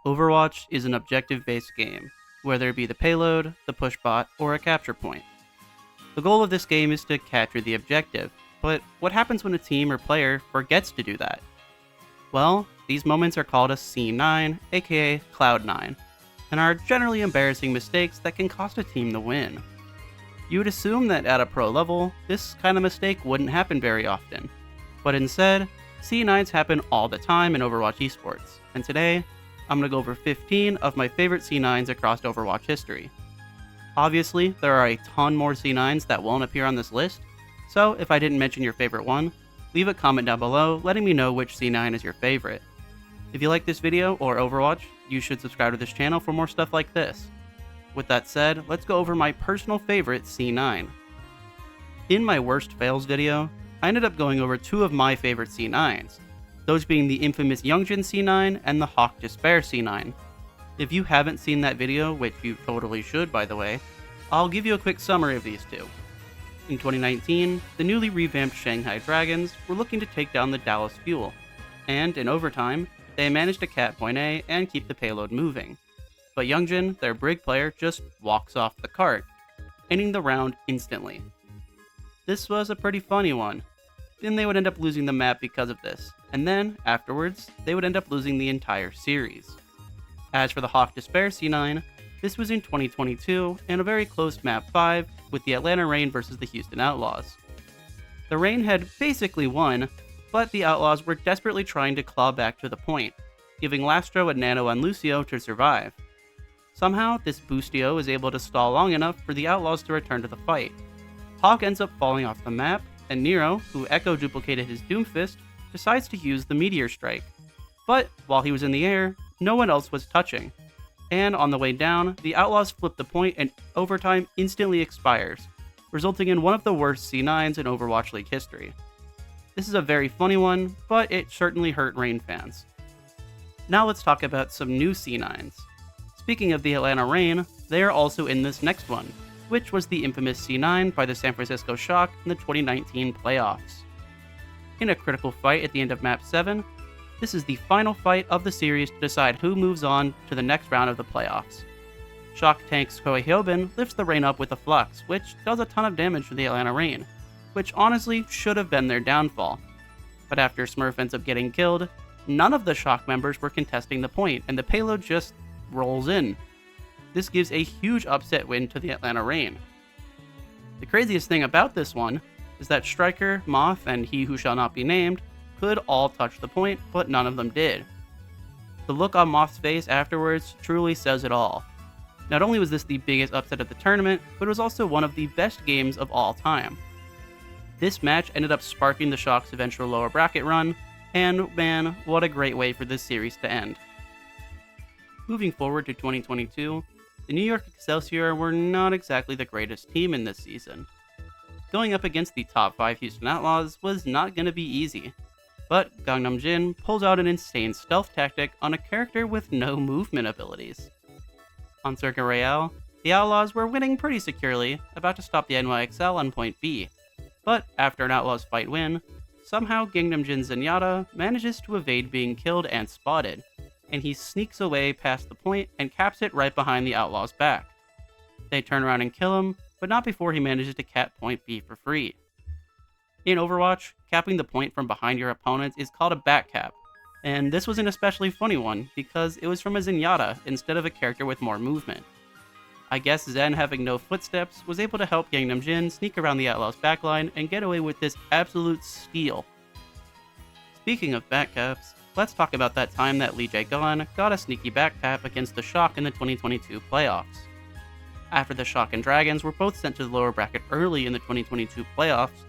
Overwatch is an objective-based game, whether it be the payload, the push bot, or a capture point. The goal of this game is to capture the objective, but what happens when a team or player forgets to do that? Well, these moments are called a C9, aka Cloud9, and are generally embarrassing mistakes that can cost a team the win. You would assume that at a pro level, this kind of mistake wouldn't happen very often, but instead, C9s happen all the time in Overwatch esports, and today, I'm going to go over 15 of my favorite C9s across Overwatch history. Obviously, there are a ton more C9s that won't appear on this list, so if I didn't mention your favorite one, leave a comment down below letting me know which C9 is your favorite. If you like this video or Overwatch, you should subscribe to this channel for more stuff like this. With that said, let's go over my personal favorite C9. In my worst fails video, I ended up going over two of my favorite C9s, those being the infamous Youngjin C9 and the HawkDespair C9. If you haven't seen that video, which you totally should by the way, I'll give you a quick summary of these two. In 2019, the newly revamped Shanghai Dragons were looking to take down the Dallas Fuel, and in overtime, they managed to cap point A and keep the payload moving. But Youngjin, their Brig player, just walks off the cart, ending the round instantly. This was a pretty funny one. Then they would end up losing the map because of this, and then, afterwards, they would end up losing the entire series. As for the HawkDespair C9, this was in 2022, in a very close map 5, with the Atlanta Reign versus the Houston Outlaws. The Reign had basically won, but the Outlaws were desperately trying to claw back to the point, giving Lastro and Nano and Lucio to survive. Somehow, this Boostio is able to stall long enough for the Outlaws to return to the fight. Hawk ends up falling off the map, and Nero, who Echo duplicated his Doomfist, decides to use the Meteor Strike. But while he was in the air, no one else was touching. And on the way down, the Outlaws flip the point and overtime instantly expires, resulting in one of the worst C9s in Overwatch League history. This is a very funny one, but it certainly hurt Reign fans. Now let's talk about some new C9s. Speaking of the Atlanta Reign, they are also in this next one, which was the infamous C9 by the San Francisco Shock in the 2019 playoffs. In a critical fight at the end of map 7, this is the final fight of the series to decide who moves on to the next round of the playoffs. Shock tanks Koei Hyobin lifts the Reign up with a Flux, which does a ton of damage to the Atlanta Reign, which honestly should have been their downfall. But after Smurf ends up getting killed, none of the Shock members were contesting the point, and the payload just rolls in. This gives a huge upset win to the Atlanta Reign. The craziest thing about this one is that Striker, Moth, and He Who Shall Not Be Named could all touch the point, but none of them did. The look on Moth's face afterwards truly says it all. Not only was this the biggest upset of the tournament, but it was also one of the best games of all time. This match ended up sparking the Shock's eventual lower bracket run, and man, what a great way for this series to end. Moving forward to 2022, the New York Excelsior were not exactly the greatest team in this season. Going up against the top 5 Houston Outlaws was not going to be easy, but Gangnamjin pulls out an insane stealth tactic on a character with no movement abilities. On Circuit Royale, the Outlaws were winning pretty securely, about to stop the NYXL on point B, but after an Outlaws fight win, somehow Gangnamjin Zen manages to evade being killed and spotted, and he sneaks away past the point and caps it right behind the Outlaws' back. They turn around and kill him, but not before he manages to cap point B for free. In Overwatch, capping the point from behind your opponents is called a back cap, and this was an especially funny one because it was from a Zenyatta instead of a character with more movement. I guess Zen, having no footsteps, was able to help Gangnamjin sneak around the Outlaws' backline and get away with this absolute steal. Speaking of back caps, let's talk about that time that LJG got a sneaky back cap against the Shock in the 2022 playoffs. After the Shock and Dragons were both sent to the lower bracket early in the 2022 playoffs,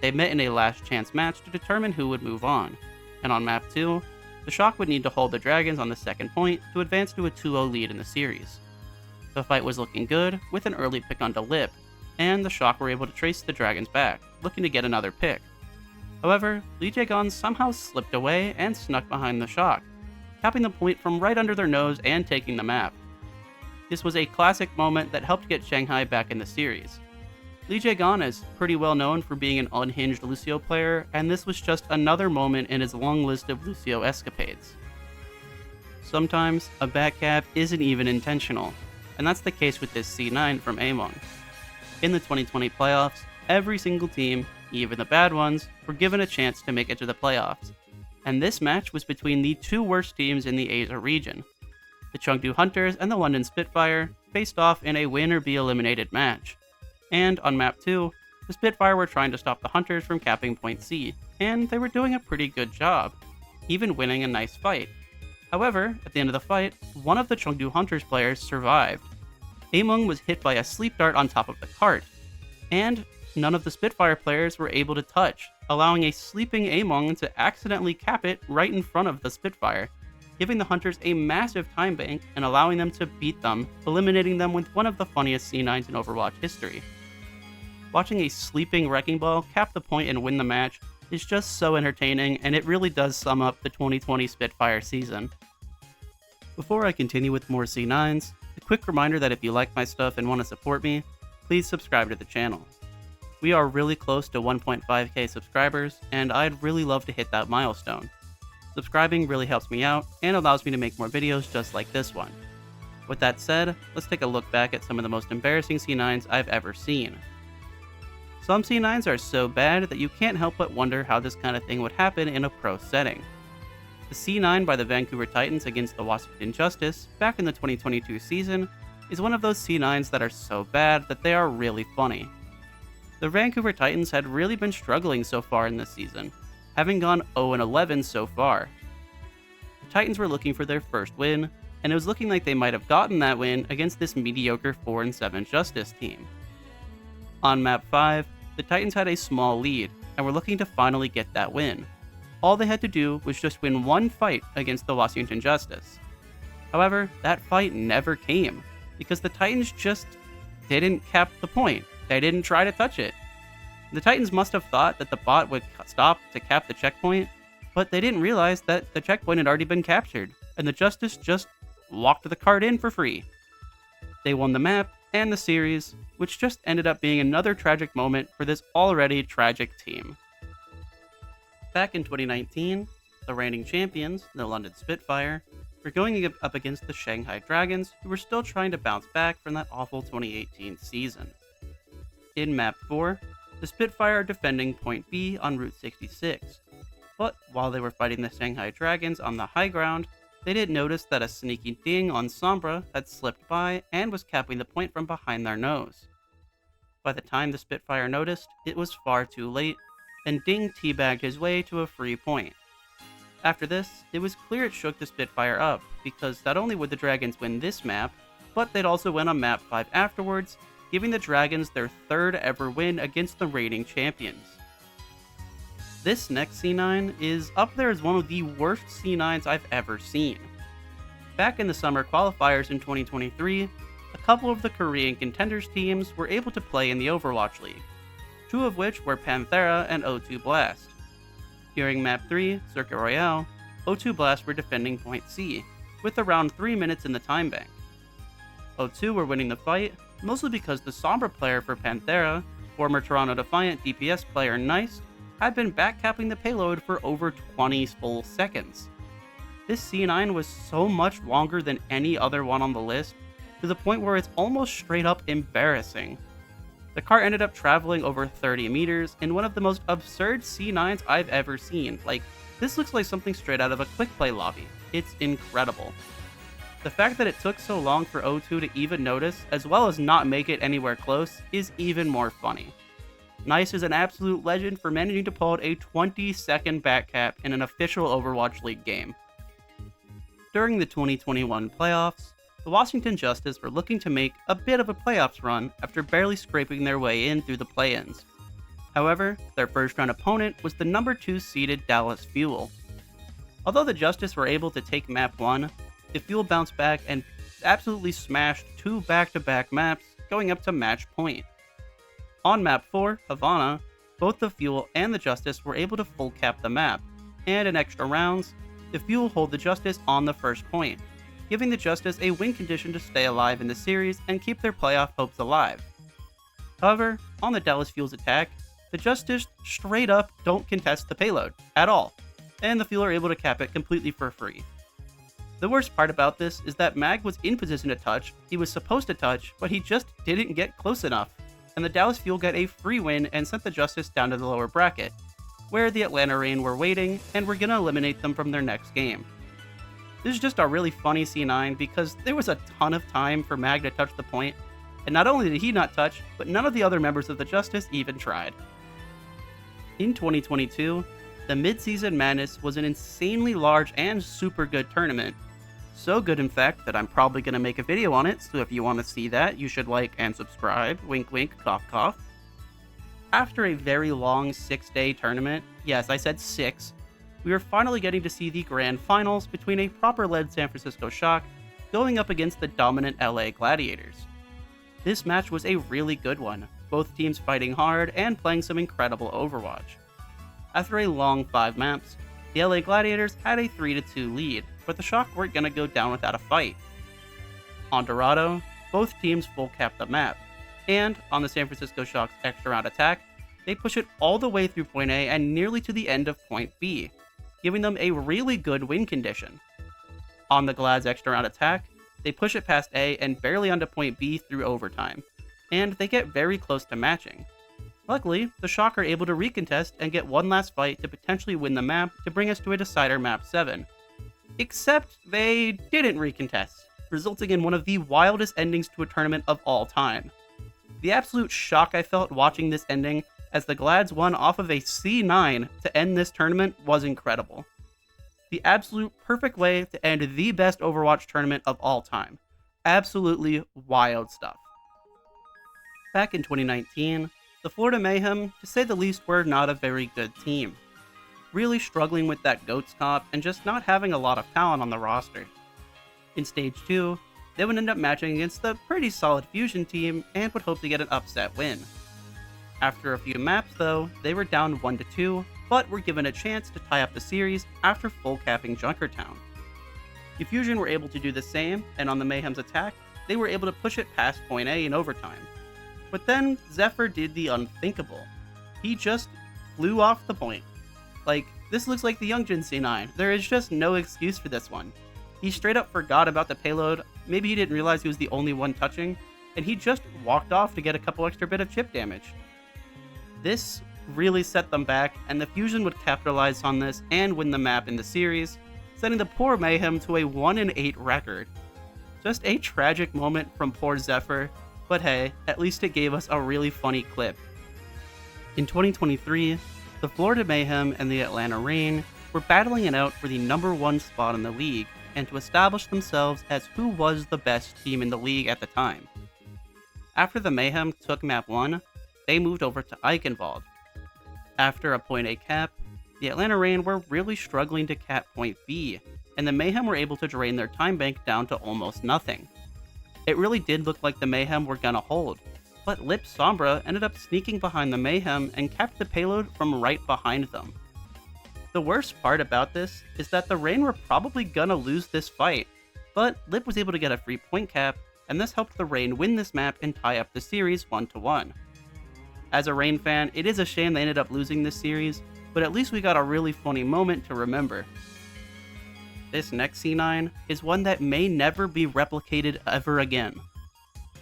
they met in a last chance match to determine who would move on, and on map 2, the Shock would need to hold the Dragons on the second point to advance to a 2-0 lead in the series. The fight was looking good, with an early pick onto Lip, and the Shock were able to trace the Dragons back, looking to get another pick. However, LJG somehow slipped away and snuck behind the Shock, capping the point from right under their nose and taking the map. This was a classic moment that helped get Shanghai back in the series. LJG is pretty well known for being an unhinged Lucio player, and this was just another moment in his long list of Lucio escapades. sometimes a back cap isn't even intentional, and that's the case with this C9 from Among. In the 2020 playoffs, every single team, even the bad ones, were given a chance to make it to the playoffs, and this match was between the two worst teams in the Asia region. The Chengdu Hunters and the London Spitfire faced off in a win or be eliminated match. And on map 2, the Spitfire were trying to stop the Hunters from capping point C, and they were doing a pretty good job, even winning a nice fight. However, at the end of the fight, one of the Chengdu Hunters players survived. Among was hit by a sleep dart on top of the cart, and none of the Spitfire players were able to touch, allowing a sleeping Among to accidentally cap it right in front of the Spitfire, giving the Hunters a massive time bank and allowing them to beat them, eliminating them with one of the funniest C9s in Overwatch history. Watching a sleeping Wrecking Ball cap the point and win the match is just so entertaining, and it really does sum up the 2020 Spitfire season. Before I continue with more C9s, a quick reminder that if you like my stuff and want to support me, please subscribe to the channel. We are really close to 1.5k subscribers, and I'd really love to hit that milestone. Subscribing really helps me out and allows me to make more videos just like this one. With that said, let's take a look back at some of the most embarrassing C9s I've ever seen. Some C9s are so bad that you can't help but wonder how this kind of thing would happen in a pro setting. The C9 by the Vancouver Titans against the Washington Justice back in the 2022 season is one of those C9s that are so bad that they are really funny. The Vancouver Titans had really been struggling so far in this season, having gone 0-11 so far. The Titans were looking for their first win, and it was looking like they might have gotten that win against this mediocre 4-7 Justice team. On map 5, the Titans had a small lead, and were looking to finally get that win. All they had to do was just win one fight against the Washington Justice. However, that fight never came, because the Titans just didn't cap the point. They didn't try to touch it. The Titans must have thought that the bot would stop to cap the checkpoint, but they didn't realize that the checkpoint had already been captured, and the Justice just walked the card in for free. They won the map and the series, which just ended up being another tragic moment for this already tragic team. Back in 2019, the reigning champions, the London Spitfire, were going up against the Shanghai Dragons, who were still trying to bounce back from that awful 2018 season. In map 4, the Spitfire are defending point B on Route 66, but while they were fighting the Shanghai Dragons on the high ground, they didn't notice that a sneaky ding on Sombra had slipped by and was capping the point from behind their nose. By the time the Spitfire noticed, it was far too late, and Ding teabagged his way to a free point. After this, it was clear it shook the Spitfire up, because not only would the Dragons win this map, but they'd also win on map 5 afterwards, giving the Dragons their third ever win against the reigning champions. This next C9 is up there as one of the worst C9s I've ever seen. Back in the summer qualifiers in 2023, a couple of the Korean contenders teams were able to play in the Overwatch League, two of which were Panthera and O2 Blast. During map 3, Circuit Royale, O2 Blast were defending point C, with around 3 minutes in the time bank. O2 were winning the fight, mostly because the Sombra player for Panthera, former Toronto Defiant DPS player Nice, had been backcapping the payload for over 20 full seconds. This C9 was so much longer than any other one on the list, to the point where it's almost straight up embarrassing. The car ended up traveling over 30 meters in one of the most absurd C9s I've ever seen. Like, this looks like something straight out of a quick play lobby. It's incredible. The fact that it took so long for O2 to even notice, as well as not make it anywhere close, is even more funny. Nice is an absolute legend for managing to pull out a 20-second backcap in an official Overwatch League game. During the 2021 playoffs, the Washington Justice were looking to make a bit of a playoffs run after barely scraping their way in through the play-ins. However, their first-round opponent was the number 2 seeded Dallas Fuel. Although the Justice were able to take map 1, the Fuel bounced back and absolutely smashed 2 back-to-back maps, going up to match point. On map 4, Havana, both the Fuel and the Justice were able to full cap the map, and in extra rounds, the Fuel hold the Justice on the first point, giving the Justice a win condition to stay alive in the series and keep their playoff hopes alive. However, on the Dallas Fuel's attack, the Justice straight up don't contest the payload at all, and the Fuel are able to cap it completely for free. The worst part about this is that Mag was in position to touch, he was supposed to touch, but he just didn't get close enough, and the Dallas Fuel got a free win and sent the Justice down to the lower bracket, where the Atlanta Reign were waiting and were gonna eliminate them from their next game. This is just a really funny C9 because there was a ton of time for Mag to touch the point, and not only did he not touch, but none of the other members of the Justice even tried. In 2022, the Mid-Season Madness was an insanely large and super good tournament. So good in fact that I'm probably going to make a video on it, so if you want to see that, you should like and subscribe, wink wink, cough cough. After a very long 6-day tournament, yes I said 6, we were finally getting to see the grand finals between a proper-led San Francisco Shock going up against the dominant LA Gladiators. This match was a really good one, both teams fighting hard and playing some incredible Overwatch. After a long 5 maps, the LA Gladiators had a 3-2 lead, but the Shock weren't going to go down without a fight. On Dorado, both teams full capped the map, and on the San Francisco Shock's extra round attack, they push it all the way through point A and nearly to the end of point B, giving them a really good win condition. On the Glad's extra round attack, they push it past A and barely onto point B through overtime, and they get very close to matching. Luckily, the Shock are able to recontest and get one last fight to potentially win the map to bring us to a decider map 7. Except they didn't recontest, resulting in one of the wildest endings to a tournament of all time. The absolute shock I felt watching this ending as the Glads won off of a C9 to end this tournament was incredible. The absolute perfect way to end the best Overwatch tournament of all time. Absolutely wild stuff. Back in 2019, the Florida Mayhem, to say the least, were not a very good team. Really struggling with that GOATS comp and just not having a lot of talent on the roster. In Stage 2, they would end up matching against the pretty solid Fusion team and would hope to get an upset win. After a few maps though, they were down 1-2, but were given a chance to tie up the series after full capping Junkertown. The Fusion were able to do the same, and on the Mayhem's attack, they were able to push it past point A in overtime. But then, Xepher did the unthinkable. He just flew off the point. Like, this looks like the Youngjin C9. There is just no excuse for this one. He straight up forgot about the payload, maybe he didn't realize he was the only one touching, and he just walked off to get a couple extra bit of chip damage. This really set them back, and the Fusion would capitalize on this and win the map in the series, sending the poor Mayhem to a 1-8 record. Just a tragic moment from poor Xepher, but hey, at least it gave us a really funny clip. In 2023, the Florida Mayhem and the Atlanta Reign were battling it out for the #1 spot in the league, and to establish themselves as who was the best team in the league at the time. After the Mayhem took map 1, they moved over to Eichenwald. After a point A cap, the Atlanta Reign were really struggling to cap point B, and the Mayhem were able to drain their time bank down to almost nothing. It really did look like the Mayhem were gonna hold, but Lip Sombra ended up sneaking behind the Mayhem and kept the payload from right behind them. The worst part about this is that the Reign were probably gonna lose this fight, but Lip was able to get a free point cap, and this helped the Reign win this map and tie up the series 1-1. As a Reign fan, it is a shame they ended up losing this series, but at least we got a really funny moment to remember. This next C9 is one that may never be replicated ever again.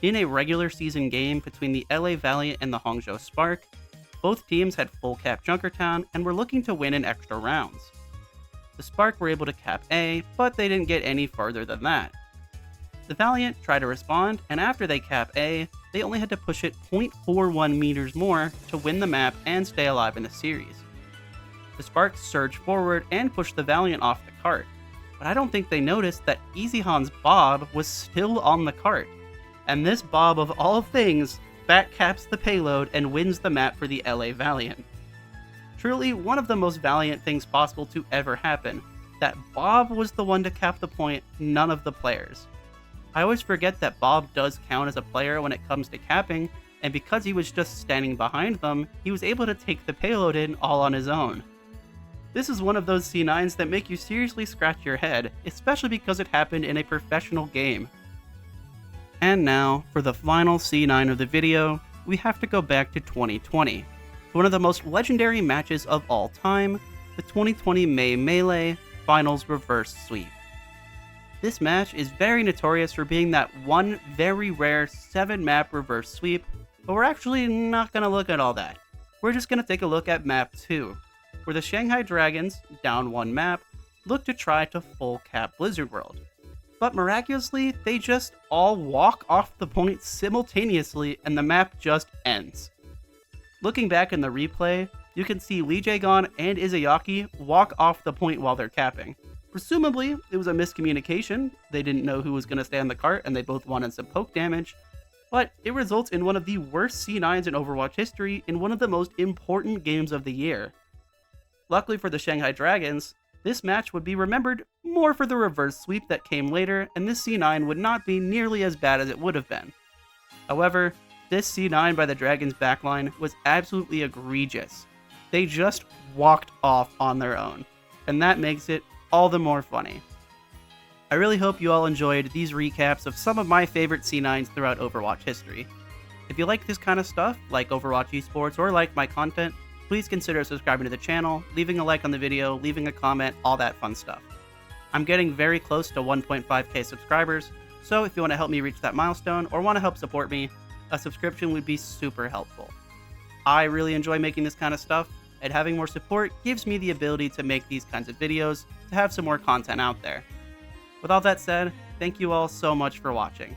In a regular season game between the LA Valiant and the Hangzhou Spark, both teams had full cap Junkertown and were looking to win in extra rounds. The Spark were able to cap A, but they didn't get any further than that. The Valiant tried to respond, and after they cap A, they only had to push it 0.41 meters more to win the map and stay alive in the series. The Sparks surged forward and pushed the Valiant off the cart, but I don't think they noticed that EasyHan's Bob was still on the cart, and this Bob of all things fat caps the payload and wins the map for the LA Valiant. Truly one of the most Valiant things possible to ever happen, that Bob was the one to cap the point, none of the players. I always forget that Bob does count as a player when it comes to capping, and because he was just standing behind them, he was able to take the payload in all on his own. This is one of those C9s that make you seriously scratch your head, especially because it happened in a professional game. And now, for the final C9 of the video, we have to go back to 2020, to one of the most legendary matches of all time, the 2020 May Melee Finals Reverse Sweep. This match is very notorious for being that one very rare 7-map reverse sweep, but we're actually not going to look at all that. We're just going to take a look at map 2, where the Shanghai Dragons, down 1 map, look to try to full cap Blizzard World. But miraculously, they just all walk off the point simultaneously and the map just ends. Looking back in the replay, you can see Lee Jae-gon and Izayaki walk off the point while they're capping. Presumably, it was a miscommunication, they didn't know who was going to stay on the cart and they both wanted some poke damage, but it results in one of the worst C9s in Overwatch history in one of the most important games of the year. Luckily for the Shanghai Dragons, this match would be remembered more for the reverse sweep that came later, and this C9 would not be nearly as bad as it would have been. However, this C9 by the Dragons backline was absolutely egregious. They just walked off on their own, and that makes it all the more funny. I really hope you all enjoyed these recaps of some of my favorite C9s throughout Overwatch history. If you like this kind of stuff, like Overwatch esports, or like my content, please consider subscribing to the channel, leaving a like on the video, leaving a comment, all that fun stuff. I'm getting very close to 1.5k subscribers, so if you want to help me reach that milestone or want to help support me, a subscription would be super helpful. I really enjoy making this kind of stuff, and having more support gives me the ability to make these kinds of videos, to have some more content out there. With all that said, thank you all so much for watching.